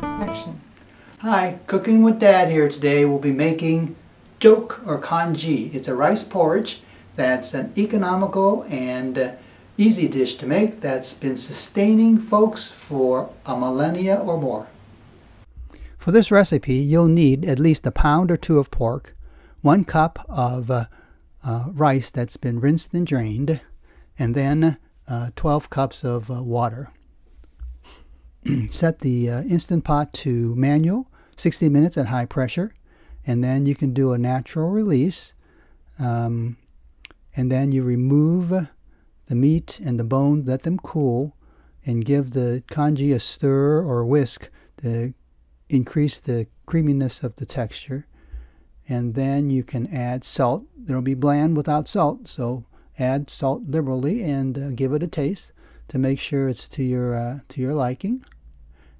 Action. Hi, Cooking with Dad here today. We'll be making Jook or Congee. It's a rice porridge that's an economical and easy dish to make that's been sustaining folks for a millennia or more. For this recipe, you'll need at least 1 pound or 2 of pork, 1 cup of rice that's been rinsed and drained, and then 12 cups of water. Set the Instant Pot to manual, 60 minutes at high pressure, and then you can do a natural release, and then you remove the meat and the bone, let them cool, and give the congee a stir or whisk to increase the creaminess of the texture. And then you can add salt. It'll be bland without salt, so add salt liberally and give it a taste to make sure it's to your liking.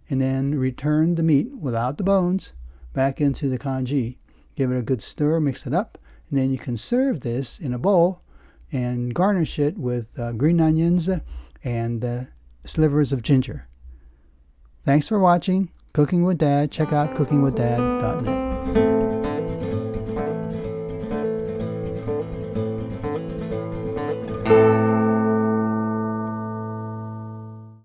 And then return the meat without the bones back into the congee. Give it a good stir, mix it up, and then you can serve this in a bowl and garnish it with green onions and slivers of ginger. Thanks for watching Cooking with Dad. Check out cookingwithdad.net.